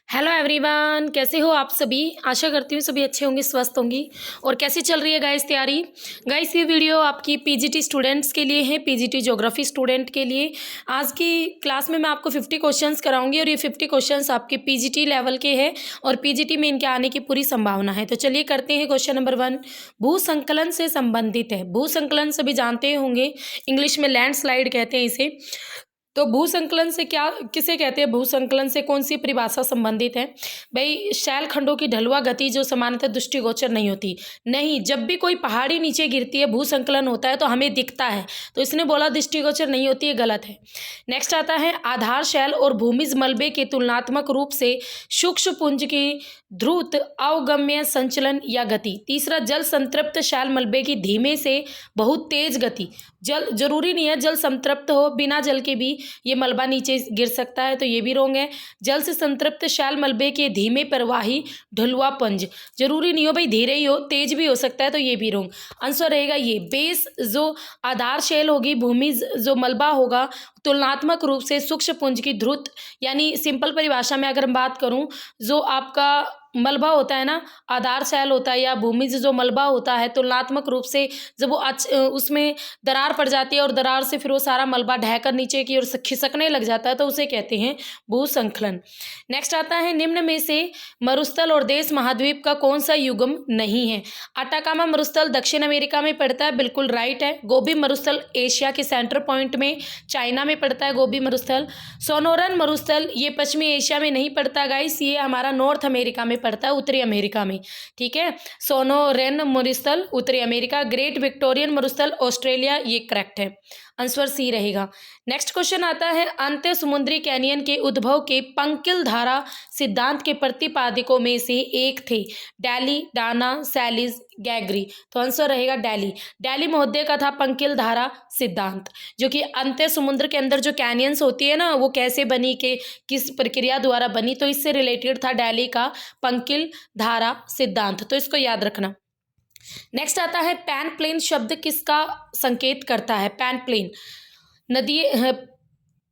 Hello everyone, कैसे हो आप सभी। आशा करती हूँ सभी अच्छे होंगे, स्वस्थ होंगी। और कैसी चल रही है गाइस तैयारी। गाइस ये वीडियो आपकी पीजीटी स्टूडेंट्स के लिए है, पीजीटी ज्योग्राफी स्टूडेंट के लिए। आज की क्लास में मैं आपको 50 क्वेश्चंस कराऊंगी और ये 50 क्वेश्चंस आपके पीजीटी लेवल के हैं और पीजीटी में इनके आने की पूरी संभावना है। तो चलिए करते हैं। क्वेश्चन नंबर 1 भू संकलन से संबंधित है। भू संकलन सभी जानते होंगे, इंग्लिश में लैंडस्लाइड कहते हैं इसे। तो भू संकलन से क्या किसे कहते हैं, भू संकलन से कौन सी परिभाषा संबंधित है। भाई शैल खंडों की ढलुआ गति जो सामान्यतः दृष्टिगोचर नहीं होती। नहीं, जब भी कोई पहाड़ी नीचे गिरती है भू संकलन होता है तो हमें दिखता है, तो इसने बोला दृष्टिगोचर नहीं होती है, गलत है। नेक्स्ट आता है आधार शैल और भूमिज मलबे के तुलनात्मक रूप से सूक्ष्म पुंज की ध्रुत अवगम्य संचलन या गति। तीसरा जल संतृप्त शैल मलबे की धीमे से बहुत तेज गति। जल जरूरी नहीं है जल संतृप्त हो, बिना जल के भी ये मलबा नीचे गिर सकता है, तो ये भी रोंग है। जल से संतृप्त शैल मलबे के धीमे प्रवाही ढलुआ पंज, जरूरी नहीं हो भाई धीरे ही हो, तेज भी हो सकता है, तो ये भी रोंग। आंसर रहेगा ये। बेस जो आधार शैल होगी, भूमि जो मलबा होगा, तुलनात्मक रूप से सूक्ष्म पुंज की ध्रुत, यानी सिंपल परिभाषा में अगर मैं बात करूं, जो आपका मलबा होता है ना, आधार शैल होता है या भूमिज जो मलबा होता है, तुलनात्मक रूप से जब वो उसमें दरार पड़ जाती है और दरार से फिर वो सारा मलबा ढहकर नीचे की ओर खिसकने लग जाता है, तो उसे कहते हैं भू संकलन। नेक्स्ट आता है निम्न में से मरुस्थल और देश महाद्वीप का कौन सा युग्म नहीं है। अटाकामा मरुस्थल दक्षिण अमेरिका में पड़ता है, बिल्कुल राइट है। गोबी मरुस्थल एशिया के सेंटर पॉइंट में चाइना में पड़ता है गोबी मरुस्थल। सोनोरन मरुस्थल ये पश्चिमी एशिया में नहीं पड़ता गाइस, ये हमारा नॉर्थ अमेरिका में पड़ता है, उत्तरी अमेरिका में। ठीक है, सोनोरेन मरुस्थल उत्तरी अमेरिका। ग्रेट विक्टोरियन मरुस्थल ऑस्ट्रेलिया, ये करेक्ट है, आंसर सी रहेगा। नेक्स्ट क्वेश्चन आता है अंत्य समुद्री कैनियन के उद्भव के पंकिल धारा सिद्धांत के प्रतिपादकों में से एक थे। डैली, डाना, सैलिस, गैगरी, तो आंसर रहेगा डैली। डैली महोदय का था पंकिल धारा सिद्धांत, जो कि अंत्य समुद्र के अंदर जो कैनियंस होती है ना, वो कैसे बनी, के किस प्रक्रिया द्वारा बनी, तो इससे रिलेटेड था डैली का पंकिल धारा सिद्धांत, तो इसको याद रखना। नेक्स्ट आता है पैन प्लेन शब्द किसका संकेत करता है। पैन प्लेन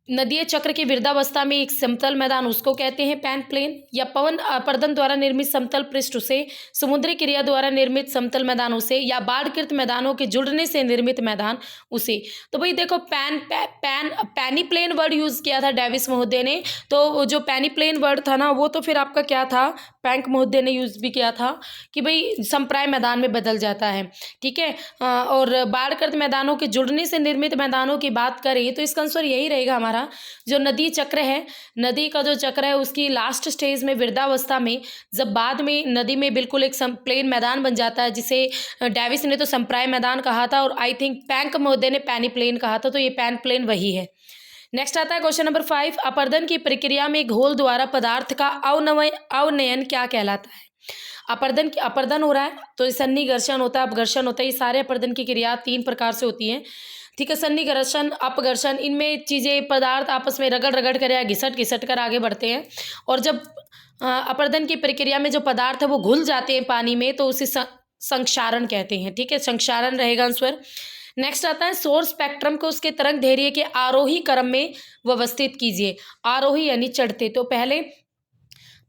नदीय चक्र की वृद्धावस्था में एक समतल मैदान, उसको कहते हैं पैन प्लेन। या पवन अपर्दन द्वारा निर्मित समतल पृष्ठ उसे, समुद्री क्रिया द्वारा निर्मित समतल मैदान उसे, या बाढ़कृत मैदानों के जुड़ने से निर्मित मैदान उसे। तो भाई देखो पैनी प्लेन वर्ड यूज किया था डेविस महोदय ने, तो जो पैनी प्लेन वर्ड था ना, वो तो फिर आपका क्या था, पैंक महोदय ने यूज भी किया था कि भाई संप्राय मैदान में बदल जाता है। ठीक है, और बाढ़कृत मैदानों के जुड़ने से निर्मित मैदानों की बात करें तो इसका आंसर यही रहेगा हमारा, जो नदी चक्र है, नदी का जो चक्र है उसकी लास्ट स्टेज में वृद्धावस्था में, जब बाद में नदी में बिल्कुल एक प्लेन मैदान बन जाता है, जिसे डेविस ने तो संप्राय मैदान कहा था और आई थिंक पैंक महोदय ने पैनी प्लेन कहा था, तो ये पैन प्लेन वही है। नेक्स्ट आता है क्वेश्चन नंबर 5 अपर्दन की प्रक्रिया में घोल द्वारा पदार्थ का अवनयन क्या कहलाता है। अपर्दन हो रहा है तो सन्नी घर्षण होता है, अपघर्षण होता है, ये सारे अपर्दन की क्रिया 3 प्रकार से होती हैं। ठीक है, सन्नी घर्षण, अपघर्षण, इनमें चीज़ें पदार्थ आपस में रगड़ कर या घिसट कर आगे बढ़ते हैं, और जब अपर्दन की प्रक्रिया में जो पदार्थ है वो घुल जाते हैं पानी में, तो उसे संक्षारण कहते हैं। ठीक है, संक्षारण रहेगा आंसर। नेक्स्ट आता है सौर स्पेक्ट्रम को उसके तरंग दैर्ध्य के आरोही क्रम में व्यवस्थित कीजिए। आरोही यानी चढ़ते, तो पहले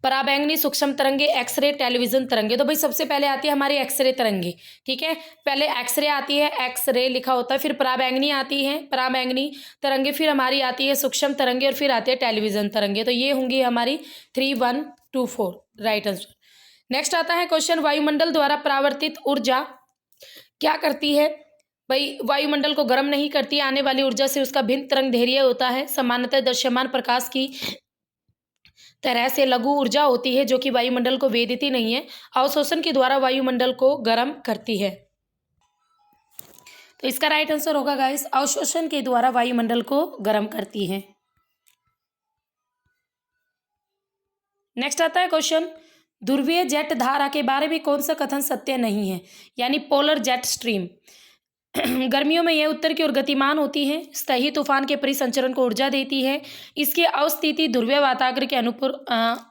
पराबैंगनी सूक्ष्म तरंगे, एक्सरे, टेलीविजन तरंगे। तो भाई सबसे पहले आती है हमारी एक्सरे तरंगे। ठीक है, पहले एक्सरे आती है, एक्सरे लिखा होता है, फिर पराबैंगनी आती है, पराबैंगनी तरंगे, फिर हमारी आती है सूक्ष्म तरंगे, और फिर आती है टेलीविजन तरंगे। तो ये होंगी हमारी 3, 1, 2, 4 राइट आंसर। नेक्स्ट आता है क्वेश्चन वायुमंडल द्वारा परावर्तित ऊर्जा क्या करती है। भाई वायुमंडल को गर्म नहीं करती, आने वाली ऊर्जा से उसका भिन्न तरंग दैर्ध्य होता है। सामान्यतः दृश्यमान प्रकाश की तरह से लघु ऊर्जा होती है, जो कि वायुमंडल को वेदित नहीं है। अवशोषण के द्वारा वायुमंडल को गर्म करती है, तो इसका राइट आंसर होगा गाइस, अवशोषण के द्वारा वायुमंडल को गर्म करती है। नेक्स्ट आता है क्वेश्चन ध्रुवीय जेट धारा के बारे में कौन सा कथन सत्य नहीं है, यानी पोलर जेट स्ट्रीम। गर्मियों में यह उत्तर की ओर गतिमान होती है, स्थायी तूफान के परिसंचरण को ऊर्जा देती है, इसकी अवस्थिति ध्रुवीय वातावरण के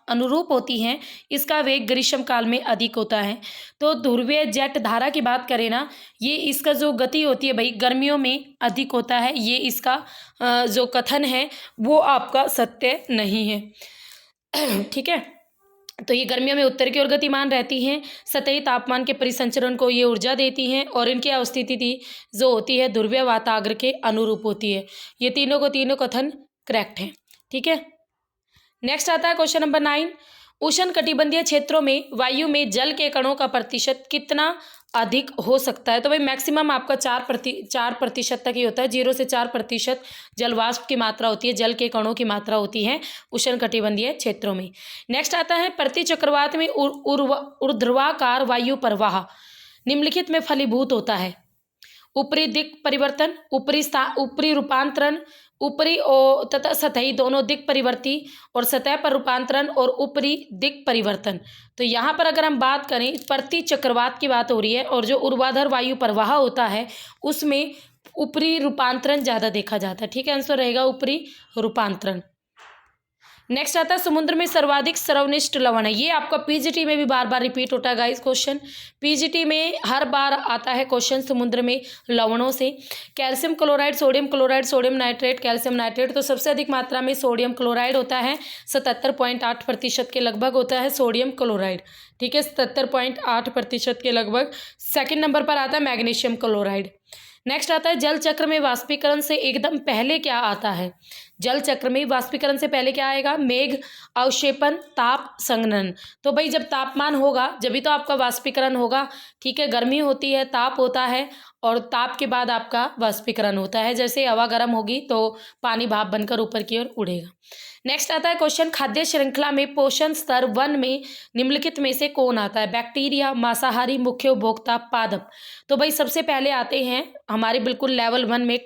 अनुरूप होती है, इसका वेग ग्रीष्म काल में अधिक होता है। तो ध्रुवीय जेट धारा की बात करें ना, ये इसका जो गति होती है भाई गर्मियों में अधिक होता है, ये इसका जो कथन है वो आपका सत्य नहीं है। ठीक है, तो ये गर्मियों में उत्तर की ओर गतिमान रहती हैं। सतही तापमान के परिसंचरण को ये ऊर्जा देती हैं और इनकी अवस्थिति जो होती है ध्रुवीय वाताग्र के अनुरूप होती है। ये तीनों कथन करेक्ट हैं। ठीक है, नेक्स्ट आता है क्वेश्चन नंबर 9। उष्णकटिबंधीय क्षेत्रों में वायु में जल के कणों का प्रतिशत कितना अधिक हो सकता है? तो भाई मैक्सिमम आपका 4% तक ही होता है। 0 से 4% जलवाष्प की मात्रा होती है, जल के कणों की मात्रा होती है उष्णकटिबंधीय क्षेत्रों में। नेक्स्ट आता है प्रति चक्रवात में ऊर्ध्वाकार वायु प्रवाह निम्नलिखित में फलीभूत होता है। ऊपरी दिक् परिवर्तन, ऊपरी रूपांतरण, ऊपरी तथा सतही दोनों दिक् परिवर्ती और सतह पर रूपांतरण और ऊपरी दिक् परिवर्तन। तो यहाँ पर अगर हम बात करें प्रति चक्रवात की बात हो रही है और जो ऊर्ध्वाधर वायु प्रवाह होता है उसमें ऊपरी रूपांतरण ज़्यादा देखा जाता है। ठीक है, आंसर रहेगा ऊपरी रूपांतरण। नेक्स्ट आता है समुद्र में सर्वाधिक सर्वनिष्ठ लवण है। ये आपका पीजीटी में भी बार बार रिपीट होता है गाइस क्वेश्चन। पीजीटी में हर बार आता है क्वेश्चन समुद्र में लवणों से। Calcium chloride, sodium nitrate, calcium nitrate. तो सबसे अधिक मात्रा में सोडियम क्लोराइड होता है, 77.8% के लगभग होता है सोडियम क्लोराइड। ठीक है, 77.8% के लगभग। सेकेंड नंबर पर आता है मैग्नीशियम क्लोराइड। नेक्स्ट आता है जल चक्र में वाष्पीकरण से एकदम पहले क्या आता है? जल चक्र में वाष्पीकरण से पहले क्या आएगा? मेघ, अवक्षेपण, ताप, संघनन। तो भाई जब तापमान होगा जभी तो आपका वाष्पीकरण होगा। ठीक है, गर्मी होती है, ताप होता है और ताप के बाद आपका वाष्पीकरण होता है। जैसे हवा गर्म होगी तो पानी भाप बनकर ऊपर की ओर उड़ेगा। नेक्स्ट आता है क्वेश्चन खाद्य श्रृंखला में पोषण स्तर 1 में निम्नलिखित में से कौन आता है? बैक्टीरिया, मांसाहारी, मुख्य उपभोक्ता, पादप। तो भाई सबसे पहले आते हैं हमारे बिल्कुल लेवल 1 में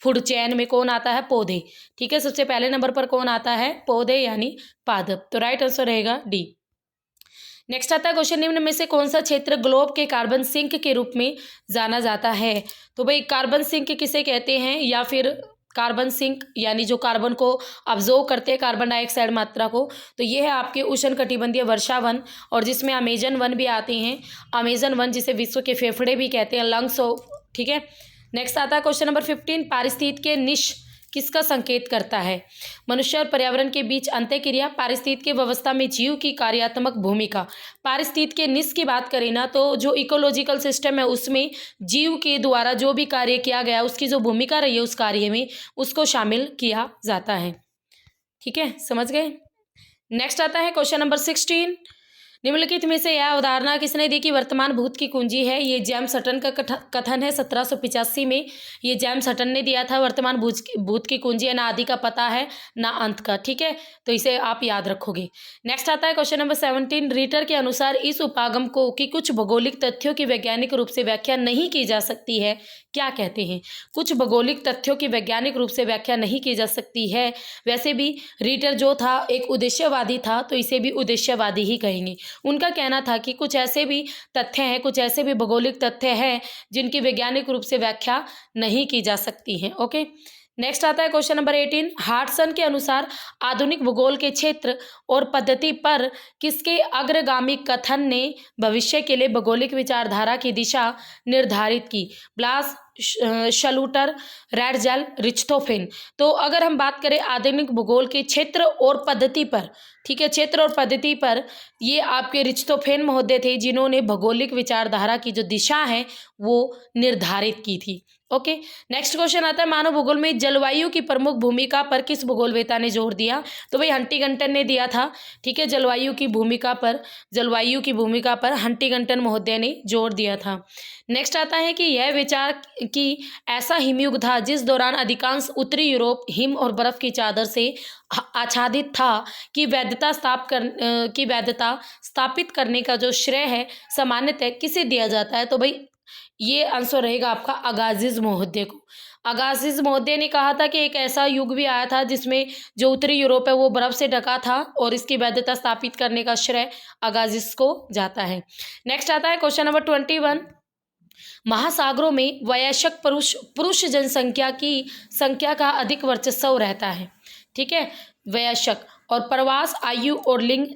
फूड चेन में कौन आता है? पौधे। ठीक है, सबसे पहले नंबर पर कौन आता है? पौधे यानी पादप। तो राइट आंसर रहेगा डी। नेक्स्ट आता है क्वेश्चन निम्न में से कौन सा क्षेत्र ग्लोब के कार्बन सिंक के रूप में जाना जाता है? तो भाई कार्बन सिंक किसे कहते हैं, या फिर कार्बन सिंक यानी जो कार्बन को अब्जॉर्ब करते हैं कार्बन डाइऑक्साइड मात्रा को, तो ये है आपके उष्णकटिबंधीय वर्षा वन, और जिसमें अमेजन वन भी आते हैं। अमेजन वन जिसे विश्व के फेफड़े भी कहते हैं, लंग्स। ठीक है, नेक्स्ट आता है क्वेश्चन नंबर 15। पारिस्थितिकी निश किसका संकेत करता है? मनुष्य और पर्यावरण के बीच अंतःक्रिया, पारिस्थितिकी व्यवस्था में जीव की कार्यात्मक भूमिका। पारिस्थितिकी निश की बात करें ना तो जो इकोलॉजिकल सिस्टम है उसमें जीव के द्वारा जो भी कार्य किया गया उसकी जो भूमिका रही है उस कार्य में उसको शामिल किया जाता है। ठीक है, समझ गए। नेक्स्ट आता है क्वेश्चन नंबर 16। निम्नलिखित में से यह अवधारणा किसने दी कि वर्तमान भूत की कुंजी है? ये जेम्स हटन का कथन है। 1785 में ये जेम्स हटन ने दिया था। वर्तमान भूत की कुंजी है, ना आदि का पता है ना अंत का। ठीक है, तो इसे आप याद रखोगे। नेक्स्ट आता है क्वेश्चन नंबर 17। रीटर के अनुसार इस उपागम को कि कुछ भौगोलिक तथ्यों की वैज्ञानिक रूप से व्याख्या नहीं की जा सकती है क्या कहते हैं? कुछ भौगोलिक तथ्यों की वैज्ञानिक रूप से व्याख्या नहीं की जा सकती है। वैसे भी रीटर जो था एक उद्देश्यवादी था, तो इसे भी उद्देश्यवादी ही कहेंगे। उनका कहना था कि कुछ ऐसे भी तथ्य हैं, कुछ ऐसे भी भौगोलिक तथ्य हैं जिनकी वैज्ञानिक रूप से व्याख्या नहीं की जा सकती है। ओके, नेक्स्ट आता है क्वेश्चन नंबर 18। हार्टसन के अनुसार आधुनिक भूगोल के क्षेत्र और पद्धति पर किसके अग्रगामी कथन ने भविष्य के लिए भौगोलिक विचारधारा की दिशा निर्धारित की? ब्लास, शलूटर, रैडजेल, रिच्टोफेन। तो अगर हम बात करें आधुनिक भूगोल के क्षेत्र और पद्धति पर, ठीक है, क्षेत्र और पद्धति पर, ये आपके रिच्टोफेन महोदय थे जिन्होंने भौगोलिक विचारधारा की जो दिशा है वो निर्धारित की थी। ओके, नेक्स्ट क्वेश्चन आता है मानव भूगोल में जलवायु की प्रमुख भूमिका पर किस भूगोलवेता ने जोर दिया? तो भाई हंटिंगटन ने दिया था। ठीक है, जलवायु की भूमिका पर हंटिंगटन महोदय ने जोर दिया था। नेक्स्ट आता है कि यह विचार कि ऐसा हिमयुग था जिस दौरान अधिकांश उत्तरी यूरोप हिम और बर्फ की चादर से आच्छादित था कि वैधता स्थापित करने का जो श्रेय है सामान्यतः किसे दिया जाता है? तो भाई ये आंसर रहेगा आपका अगासिज महोदय को। अगासिज महोदय ने कहा था कि एक ऐसा युग भी आया था जिसमें जो उत्तरी यूरोप है वो बर्फ से ढका था और इसकी वैधता स्थापित करने का श्रेय अगासिज को जाता है। नेक्स्ट आता है क्वेश्चन नंबर 21। महासागरों में वयस्क पुरुष जनसंख्या की संख्या का अधिक वर्चस्व रहता है। ठीक है, वयस्क, और प्रवास, आयु और लिंग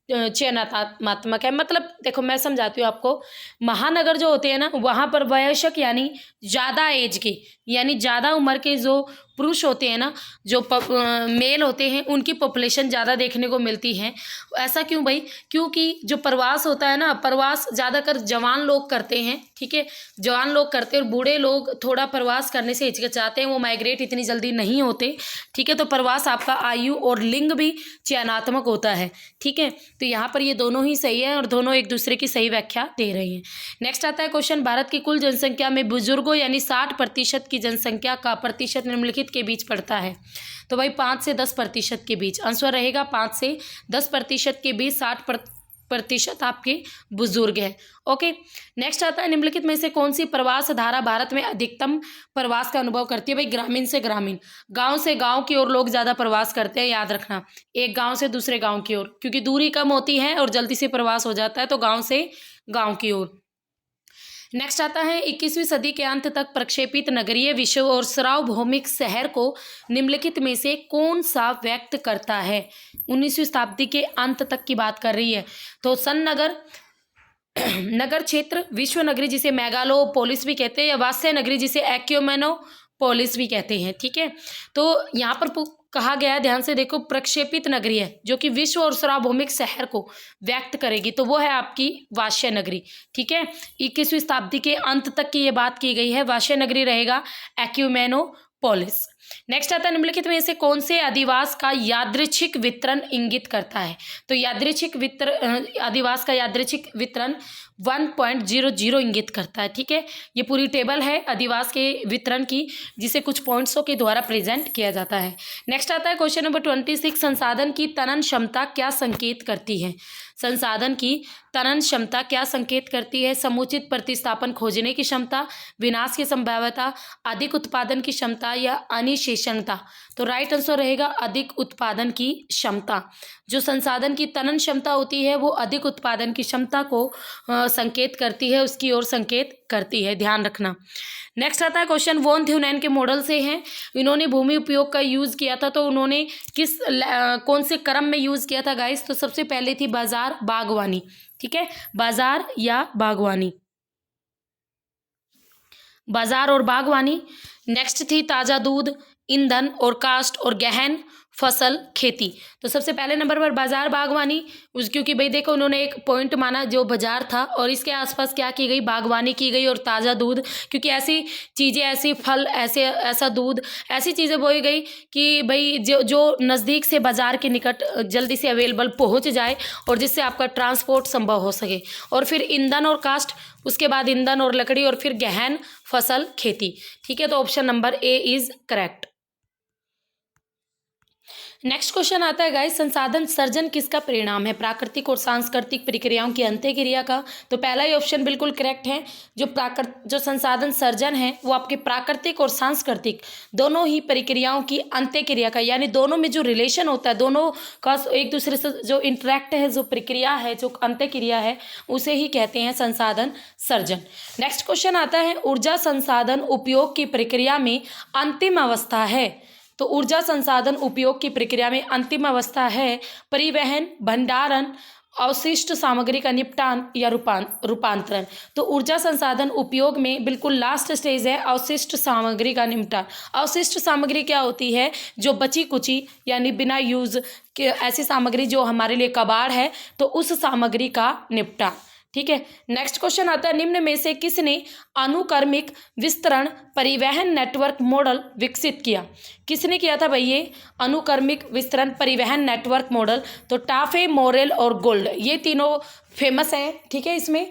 चयनात्मक है। मतलब देखो मैं समझाती हूँ आपको। महानगर जो होते हैं ना वहाँ पर वयस्क यानी ज़्यादा एज के यानी ज़्यादा उम्र के जो पुरुष होते हैं ना, जो मेल होते हैं, उनकी पॉपुलेशन ज़्यादा देखने को मिलती है। ऐसा क्यों भाई? क्योंकि जो प्रवास होता है ना, प्रवास ज़्यादातर जवान लोग करते हैं, ठीक है, जवान लोग करते हैं, और बूढ़े लोग थोड़ा प्रवास करने से हिचकिचाते हैं, वो माइग्रेट इतनी जल्दी नहीं होते, ठीक है। तो प्रवास आपका आयु और लिंग भी चयनात्मक होता है, ठीक है। तो यहाँ पर ये दोनों ही सही है और दोनों एक दूसरे की सही व्याख्या दे रही हैं। नेक्स्ट आता है क्वेश्चन, भारत की कुल जनसंख्या में बुजुर्गों यानी 60% की जनसंख्या का प्रतिशत निम्नलिखित के बीच पड़ता है। तो भाई 5 से 10% के बीच आंसर रहेगा। 5 से 10% के बीच 60% आपके बुजुर्ग हैं। ओके, नेक्स्ट आता है, निम्नलिखित में से कौन सी प्रवास धारा भारत में अधिकतम प्रवास का अनुभव करती है? भाई ग्रामीण से ग्रामीण, गांव से गांव की ओर लोग ज़्यादा प्रवास करते हैं, याद रखना, एक गांव से दूसरे गांव की ओर, क्योंकि दूरी कम होती है और जल्दी से प्रवास हो जाता है, तो गांव से गांव की ओर। नेक्स्ट आता है, 21वीं सदी के अंत तक प्रक्षेपित नगरीय विश्व और सार्वभौमिक शहर को निम्नलिखित में से कौन सा व्यक्त करता है? 19वीं शताब्दी के अंत तक की बात कर रही है। तो सन नगर, नगर क्षेत्र, विश्व नगरी जिसे मेगालोपोलिस भी कहते हैं, या वास्य नगरी जिसे एक्यूमेनोपोलिस भी कहते हैं, ठीक है। तो यहाँ पर कहा गया है, ध्यान से देखो, प्रक्षेपित नगरी है जो कि विश्व और सार्वभौमिक शहर को व्यक्त करेगी, तो वो है आपकी वास्य नगरी, ठीक है। 21वीं शताब्दी के अंत तक की ये बात की गई है, वास्य नगरी रहेगा एक्यूमेनोपोलिस। नेक्स्ट आता है, निम्नलिखित में से कौन से अधिवास का यादृच्छिक वितरण इंगित करता है? तो यादृच्छिक अधिवास का यादृच्छिक वितरण 1.00 इंगित करता है, ठीक है। ये पूरी टेबल है अधिवास के वितरण की, जिसे कुछ पॉइंट्सों के द्वारा प्रेजेंट किया जाता है। नेक्स्ट आता है क्वेश्चन नंबर 26, संसाधन की तनन क्षमता क्या संकेत करती है? संसाधन की तनन क्षमता क्या संकेत करती है? समुचित प्रतिस्थापन खोजने की क्षमता, विनाश की संभाव्यता, अधिक उत्पादन की क्षमता, या अनिशेषणता? तो राइट आंसर रहेगा अधिक उत्पादन की क्षमता। जो संसाधन की तनन क्षमता होती है वो अधिक उत्पादन की क्षमता को संकेत करती है, उसकी ओर संकेत करती है, ध्यान रखना। नेक्स्ट आता है क्वेश्चन, वॉन थ्यूनैन के मॉडल से हैं, इन्होंने भूमि उपयोग का यूज़ किया था, तो उन्होंने कौन से क्रम में यूज़ किया था गाइस? तो सबसे पहले थी बाजार बागवानी, ठीक है, बाजार या बागवानी, बाजार और बागवानी। नेक्स्ट थी ताज़ा दूध, ईंधन और कास्ट और गहन फसल खेती। तो सबसे पहले नंबर पर बाजार बागवानी, क्योंकि भाई देखो उन्होंने एक पॉइंट माना जो बाजार था, और इसके आसपास क्या की गई? बागवानी की गई। और ताज़ा दूध, क्योंकि ऐसी चीज़ें, ऐसी फल, ऐसा दूध, ऐसी चीज़ें बोई गई कि भाई जो नज़दीक से बाजार के निकट जल्दी से अवेलेबल पहुंच जाए, और जिससे आपका ट्रांसपोर्ट संभव हो सके। और फिर ईंधन और कास्ट, उसके बाद ईंधन और लकड़ी, और फिर गहन फसल खेती, ठीक है। तो option number A is correct. Next question आता है गाइस, संसाधन सर्जन किसका परिणाम है? प्राकृतिक और सांस्कृतिक प्रक्रियाओं की अंत्यक्रिया का। तो पहला ही ऑप्शन बिल्कुल करेक्ट है। जो संसाधन सर्जन है वो आपके प्राकृतिक और सांस्कृतिक दोनों ही प्रक्रियाओं की अंत्यक्रिया का, यानी दोनों में जो रिलेशन होता है, दोनों का एक दूसरे से जो इंटरेक्ट है, जो प्रक्रिया है, जो अंत्यक्रिया है, उसे ही कहते हैं संसाधन सर्जन। नेक्स्ट क्वेश्चन आता है, ऊर्जा संसाधन उपयोग की प्रक्रिया में अंतिम अवस्था है। तो ऊर्जा संसाधन उपयोग की प्रक्रिया में अंतिम अवस्था है परिवहन, भंडारण, अवशिष्ट सामग्री का निपटान या रूपांतरण। तो ऊर्जा संसाधन उपयोग में बिल्कुल लास्ट स्टेज है अवशिष्ट सामग्री का निपटान। अवशिष्ट सामग्री क्या होती है? जो बची कुची, यानी बिना यूज के ऐसी सामग्री जो हमारे लिए कबाड़ है, तो उस सामग्री का निपटान, ठीक है। नेक्स्ट क्वेश्चन आता है, निम्न में से किसने अनुक्रमिक विस्तरण परिवहन नेटवर्क मॉडल विकसित किया? किसने किया था भाई ये अनुक्रमिक विस्तरण परिवहन नेटवर्क मॉडल? तो टाफे, मोरेल और गोल्ड, ये तीनों फेमस हैं, ठीक है। इसमें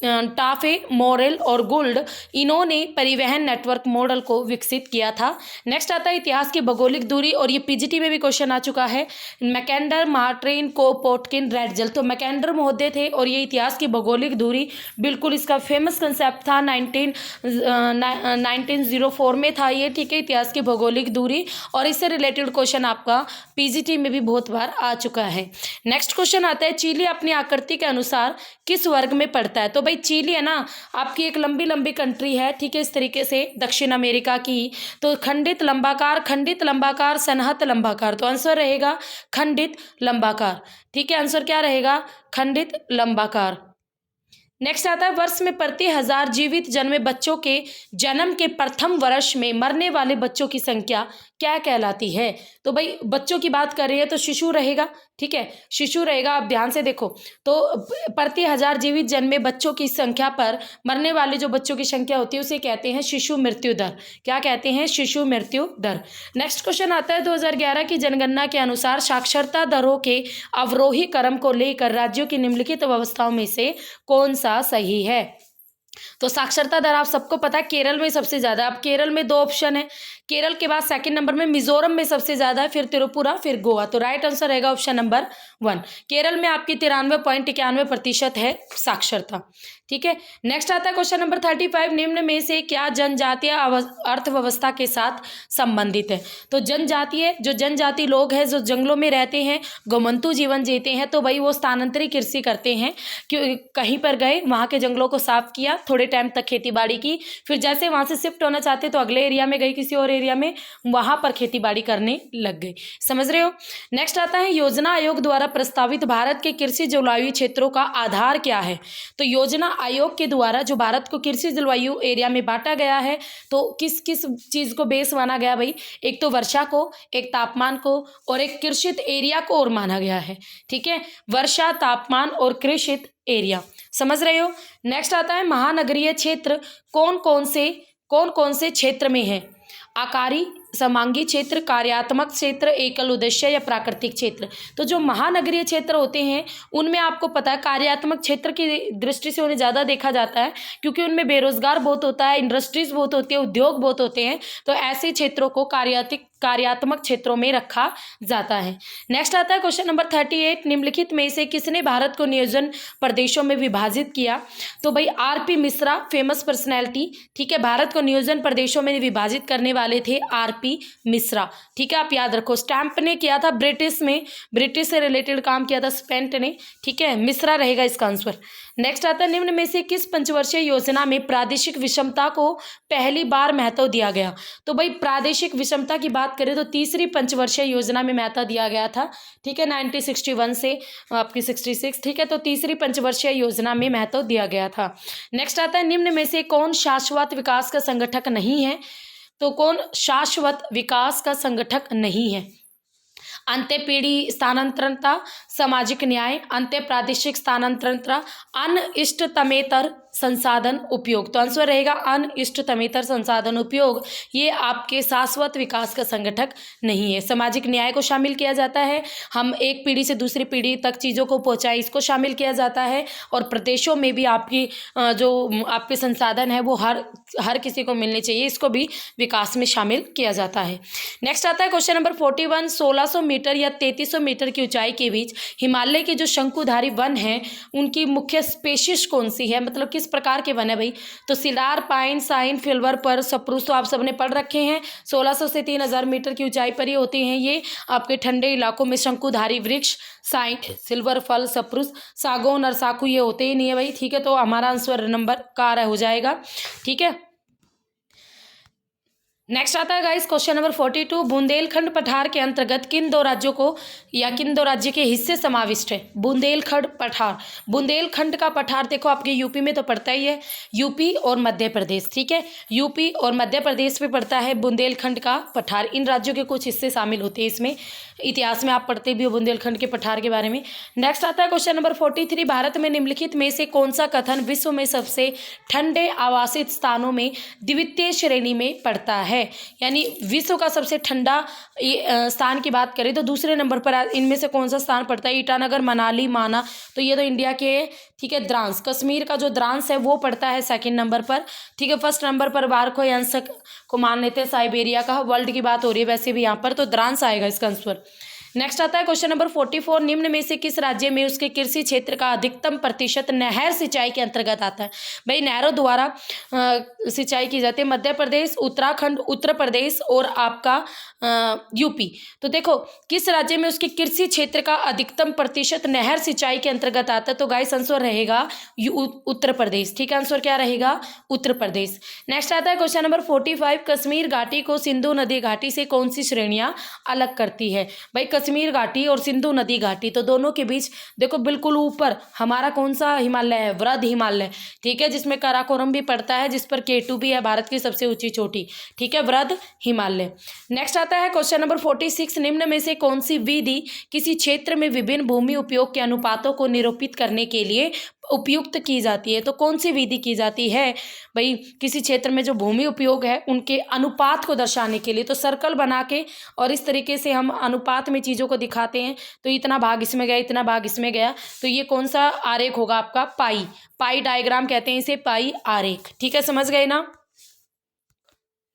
टाफे, मोरेल और गोल्ड, इन्होंने परिवहन नेटवर्क मॉडल को विकसित किया था। नेक्स्ट आता है इतिहास की भौगोलिक दूरी, और ये पीजीटी में भी क्वेश्चन आ चुका है। Mackinder, Martin, Kropotkin, Ratzel. तो मैकेंडर महोदय थे, और ये इतिहास की भौगोलिक दूरी बिल्कुल इसका फेमस कंसेप्ट था। 1904 में था ये, ठीक है, इतिहास की भौगोलिक दूरी, और इससे रिलेटेड क्वेश्चन आपका पीजीटी में भी बहुत बार आ चुका है। नेक्स्ट क्वेश्चन आता है, चिली अपनी आकृति के अनुसार किस वर्ग में पड़ता है? तो भाई चिली है ना आपकी एक लंबी लंबी कंट्री है, ठीक है, इस तरीके से दक्षिण अमेरिका की। तो खंडित लंबाकार, खंडित लंबाकार, सनहत लंबाकार। तो आंसर रहेगा खंडित लंबाकार, ठीक है। आंसर क्या रहेगा? खंडित लंबाकार। नेक्स्ट आता है वर्ष में प्रति 1000 जीवित जन्मे बच्चों के जन्म के प्रथम वर्ष में मरने वाले बच्चों की संख्या क्या कहलाती है। तो भाई बच्चों की बात कर रही है तो शिशु रहेगा, ठीक है, शिशु रहेगा। आप ध्यान से देखो तो प्रति 1000 जीवित जन्मे बच्चों की संख्या पर मरने वाले जो बच्चों की संख्या होती है उसे कहते हैं शिशु मृत्यु दर। क्या कहते हैं? शिशु मृत्यु दर। नेक्स्ट क्वेश्चन आता है 2011 की जनगणना के अनुसार साक्षरता दरों के अवरोही क्रम को लेकर राज्यों की निम्नलिखित व्यवस्थाओं में से कौन सा सही है। तो साक्षरता दर आप सबको पता है केरल में सबसे ज्यादा। अब केरल में 2 ऑप्शन है, केरल के बाद सेकंड नंबर में मिजोरम में सबसे ज्यादा है, फिर त्रिपुरा, फिर गोवा। तो राइट आंसर रहेगा ऑप्शन नंबर 1। केरल में आपकी 93.91% है साक्षरता, ठीक है। नेक्स्ट आता है क्वेश्चन नंबर 35, निम्न में से क्या जनजातीय अर्थव्यवस्था के साथ संबंधित है। तो जनजातीय जो जनजाति लोग हैं जो जंगलों में रहते हैं, गोमंतु जीवन जीते हैं, तो भाई वो स्थानांतरित कृषि करते हैं। क्यों? कहीं पर गए, वहाँ के जंगलों को साफ किया, थोड़े टाइम तक खेती बाड़ी की, फिर जैसे वहाँ से शिफ्ट होना चाहते तो अगले एरिया में गई, किसी और एरिया में, वहाँ पर खेती बाड़ी करने लग गई। समझ रहे हो। नेक्स्ट आता है योजना आयोग द्वारा प्रस्तावित भारत के कृषि जलवायु क्षेत्रों का आधार क्या है। तो योजना आयोग के द्वारा जो भारत को कृषि जलवायु एरिया में बांटा गया है तो किस किस चीज को बेस माना गया भाई। एक तो वर्षा को, एक तापमान को और एक कृषित एरिया को और माना गया है, ठीक है। वर्षा, तापमान और कृषित एरिया, समझ रहे हो। नेक्स्ट आता है महानगरीय क्षेत्र कौन कौन से क्षेत्र में है। आकारी, समांगी क्षेत्र, कार्यात्मक क्षेत्र, एकल उद्देश्य या प्राकृतिक क्षेत्र। तो जो महानगरीय क्षेत्र होते हैं उनमें आपको पता है कार्यात्मक क्षेत्र की दृष्टि से उन्हें ज़्यादा देखा जाता है क्योंकि उनमें बेरोजगार बहुत होता है, इंडस्ट्रीज बहुत होती है, उद्योग बहुत होते हैं। तो ऐसे क्षेत्रों को कार्यात्मक क्षेत्रों में रखा जाता है। नेक्स्ट आता है क्वेश्चन नंबर 38, निम्नलिखित में से किसने भारत को नियोजन प्रदेशों में विभाजित किया। तो भाई आरपी मिश्रा, फेमस पर्सनैलिटी, ठीक है, भारत को नियोजन प्रदेशों में विभाजित करने वाले थे आरपी मिश्रा, ठीक है। आप याद रखो स्टैम्प ने किया था ब्रिटिश से रिलेटेड काम किया था स्पेंट ने, ठीक है, मिश्रा रहेगा इसका आंसर। नेक्स्ट आता है निम्न में से किस पंचवर्षीय योजना में प्रादेशिक विषमता को पहली बार महत्व दिया गया। तो भाई प्रादेशिक विषमता की बात करें तो तीसरी पंचवर्षीय योजना में महत्व दिया गया था, ठीक है, 1961 से आपकी 66, ठीक है। तो तीसरी पंचवर्षीय योजना में महत्व दिया गया था। नेक्स्ट आता है निम्न में से कौन शाश्वत विकास का संगठक नहीं है। तो कौन शाश्वत विकास का संगठक नहीं है। अंत्य पीढ़ी स्थानांतरणता, सामाजिक न्याय, अंत्य प्रादेशिक स्थानांतरणता, अनिष्टतमेतर संसाधन उपयोग। तो आंसर रहेगा अनिष्टतमेतर संसाधन उपयोग। ये आपके शाश्वत विकास का संगठक नहीं है। सामाजिक न्याय को शामिल किया जाता है, हम एक पीढ़ी से दूसरी पीढ़ी तक चीज़ों को पहुंचाए, इसको शामिल किया जाता है। और प्रदेशों में भी आपकी जो आपके संसाधन है वो हर किसी को मिलने चाहिए, इसको भी विकास में शामिल किया जाता है। नेक्स्ट आता है क्वेश्चन नंबर 41, 1600 मीटर या 3300 मीटर की ऊंचाई के बीच हिमालय के जो शंकुधारी वन है उनकी मुख्य स्पेशीज कौन सी है, मतलब किस प्रकार के वन है भाई। तो सिडार, पाइन, साइन, फिल्वर पर, सप्रूस तो आप सबने पढ़ रखे हैं। 1600 से 3000 मीटर की ऊंचाई पर ही होते हैं ये आपके ठंडे इलाकों में शंकुधारी वृक्ष। साइन, सिल्वर, फल, सप्रूस, सागौन और साखू ये होते ही नहीं है भाई, ठीक है। तो हमारा आंसर नंबर कार हो जाएगा, ठीक है। नेक्स्ट आता है गाइस क्वेश्चन नंबर 42, बुंदेलखंड पठार के अंतर्गत किन दो राज्यों को या किन दो राज्य के हिस्से समाविष्ट है। बुंदेलखंड पठार, बुंदेलखंड का पठार देखो आपके यूपी में तो पड़ता ही है, यूपी और मध्य प्रदेश, ठीक है, यूपी और मध्य प्रदेश में पड़ता है बुंदेलखंड का पठार। इन राज्यों के कुछ हिस्से शामिल होते हैं इसमें, इतिहास में आप पढ़ते भी हो बुंदेलखंड के पठार के बारे में। नेक्स्ट आता है क्वेश्चन नंबर 43, भारत में निम्नलिखित में से कौन सा कथन विश्व में सबसे ठंडे आवासित स्थानों में द्वितीय श्रेणी में पड़ता है। यानी विश्व का सबसे ठंडा स्थान की बात करें तो दूसरे नंबर पर इनमें से कौन सा स्थान पड़ता है। ईटानगर, मनाली, माना, तो ये तो इंडिया के, ठीक है। द्रांस, कश्मीर का जो द्रांस है वो पड़ता है सेकंड नंबर पर, ठीक है। फर्स्ट नंबर पर बारखो अंश को मान लेते हैं साइबेरिया का, वर्ल्ड की बात हो रही है वैसे भी यहाँ पर, तो द्रांस आएगा इसका आंसर। नेक्स्ट आता है क्वेश्चन नंबर 44, निम्न में से किस राज्य में उसके कृषि क्षेत्र का अधिकतम प्रतिशत नहर सिंचाई के अंतर्गत आता है। भाई नहरों द्वारा सिंचाई की जाती है। मध्य प्रदेश, उत्तराखंड, उत्तर प्रदेश और आपका यूपी। तो देखो किस राज्य में उसके कृषि क्षेत्र का अधिकतम प्रतिशत नहर सिंचाई के अंतर्गत आता है। तो गाइस आंसर रहेगा उत्तर प्रदेश, ठीक है। आंसर क्या रहेगा? उत्तर प्रदेश। नेक्स्ट आता है क्वेश्चन नंबर 45, कश्मीर घाटी को सिंधु नदी घाटी से कौन सी श्रेणियां अलग करती है। भाई कश्मीर घाटी और सिंधु नदी घाटी, तो दोनों के बीच देखो बिल्कुल ऊपर हमारा कौन सा हिमालय है, वृद्ध हिमालय, ठीक है, जिसमें काराकोरम भी पड़ता है, जिस पर K2 भी है, भारत की सबसे ऊंची चोटी, ठीक है, वृद्ध हिमालय। नेक्स्ट आता है क्वेश्चन नंबर 46, निम्न में से कौन सी विधि किसी क्षेत्र में विभिन्न भूमि उपयोग के अनुपातों को निरूपित करने के लिए उपयुक्त की जाती है। तो कौन सी विधि की जाती है भाई किसी क्षेत्र में जो भूमि उपयोग है उनके अनुपात को दर्शाने के लिए। तो सर्कल बना के और इस तरीके से हम अनुपात में चीज़ों को दिखाते हैं, तो इतना भाग इसमें गया, इतना भाग इसमें गया, तो ये कौन सा आरेख होगा आपका, पाई डायग्राम कहते हैं इसे, पाई आरेख, ठीक है, समझ गए ना।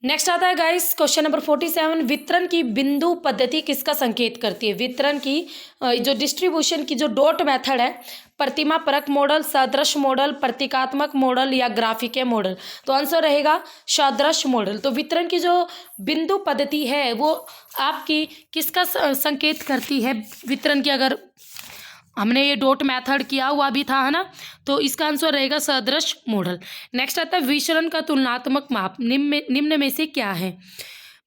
नेक्स्ट आता है गाइस क्वेश्चन नंबर 47, वितरण की बिंदु पद्धति किसका संकेत करती है। वितरण की जो डिस्ट्रीब्यूशन की जो डॉट मेथड है, प्रतिमा परक मॉडल, सदृश मॉडल, प्रतीकात्मक मॉडल या ग्राफिकीय मॉडल। तो आंसर रहेगा सदृश मॉडल। तो वितरण की जो बिंदु पद्धति है वो आपकी किसका संकेत करती है, वितरण की, अगर हमने ये डॉट मेथड किया हुआ भी था, है ना, तो इसका आंसर रहेगा सदृश मॉडल। नेक्स्ट आता है विचरण का तुलनात्मक माप निम्न में से क्या है।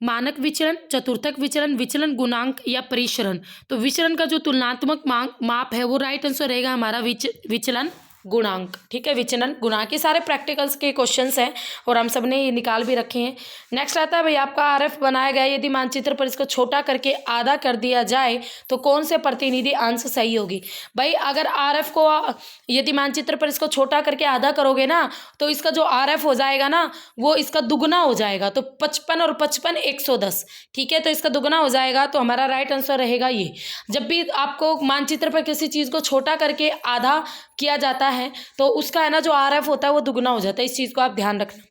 मानक विचरण, चतुर्थक विचरण, विचलन गुणांक या परिसरण। तो विचरण का जो तुलनात्मक माप है वो राइट आंसर रहेगा हमारा विचलन गुणांक, ठीक है, विचलन गुणांक। ये सारे प्रैक्टिकल्स के क्वेश्चंस हैं और हम सब ने ये निकाल भी रखे हैं। नेक्स्ट आता है भाई आपका आरएफ बनाया गया, यदि मानचित्र पर इसको छोटा करके आधा कर दिया जाए तो कौन से प्रतिनिधि अंश सही होगी। भाई अगर आरएफ को यदि मानचित्र पर इसको छोटा करके आधा करोगे ना तो इसका जो आरएफ हो जाएगा ना वो इसका दुगना हो जाएगा। तो 55 और 55 110, ठीक है, तो इसका दुगना हो जाएगा। तो हमारा राइट आंसर रहेगा ये। जब भी आपको मानचित्र पर किसी चीज़ को छोटा करके आधा किया जाता है तो उसका है ना जो आरएफ होता है वो दुगना हो जाता है, इस चीज़ को आप ध्यान रखना।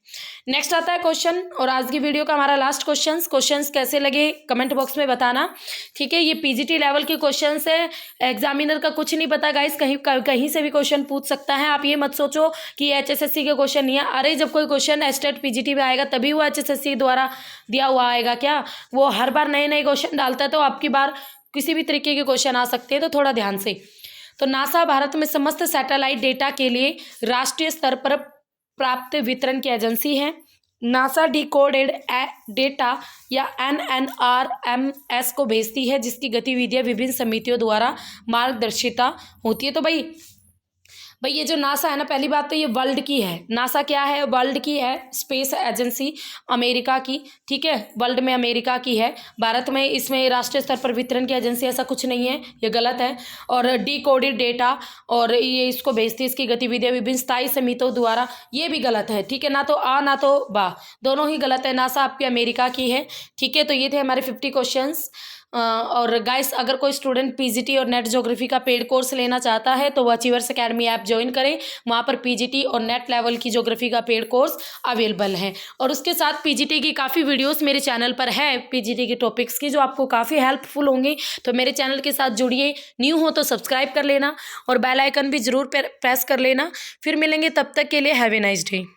नेक्स्ट आता है क्वेश्चन, और आज की वीडियो का हमारा लास्ट क्वेश्चंस कैसे लगे कमेंट बॉक्स में बताना, ठीक है। ये पीजीटी लेवल के क्वेश्चंस है, एग्जामिनर का कुछ नहीं पता गाइस, कहीं से भी क्वेश्चन पूछ सकता है। आप ये मत सोचो कि एचएसएससी के क्वेश्चन नहीं है। अरे जब कोई क्वेश्चन स्टेट पीजीटी में आएगा तभी वो एचएसएससी द्वारा दिया हुआ आएगा क्या, वो हर बार नए नए क्वेश्चन डालता है, तो आपकी बार किसी भी तरीके के क्वेश्चन आ सकते हैं, तो थोड़ा ध्यान से। तो नासा भारत में समस्त सैटेलाइट डेटा के लिए राष्ट्रीय स्तर पर प्राप्त वितरण की एजेंसी है। नासा डिकोडेड डेटा या NNRMS को भेजती है, जिसकी गतिविधियां विभिन्न समितियों द्वारा मार्गदर्शिता होती है। तो भाई ये जो नासा है ना, पहली बात तो ये वर्ल्ड की है। नासा क्या है, वर्ल्ड की है, स्पेस एजेंसी अमेरिका की, ठीक है, वर्ल्ड में अमेरिका की है। भारत में इसमें राष्ट्रीय स्तर पर वितरण की एजेंसी ऐसा कुछ नहीं है, ये गलत है। और डिकोडेड डेटा और ये इसको भेजती है, इसकी गतिविधियां विभिन्न स्थायी समितियों द्वारा, ये भी गलत है, ठीक है, ना तो आ ना तो बा, दोनों ही गलत है। नासा आपकी अमेरिका की है, ठीक है। तो ये थे हमारे 50 क्वेश्चंस। और गाइस अगर कोई स्टूडेंट पीजीटी और नेट ज्योग्राफी का पेड कोर्स लेना चाहता है तो वो अचीवर्स एकेडमी ऐप ज्वाइन करें, वहाँ पर पीजीटी और नेट लेवल की ज्योग्राफी का पेड कोर्स अवेलेबल है। और उसके साथ पीजीटी की काफ़ी वीडियोस मेरे चैनल पर है, पीजीटी के टॉपिक्स की, जो आपको काफ़ी हेल्पफुल होंगे। तो मेरे चैनल के साथ जुड़िए, न्यू हो तो सब्सक्राइब कर लेना और बेल आइकन भी ज़रूर प्रेस कर लेना। फिर मिलेंगे, तब तक के लिए हैव ए नाइस डे।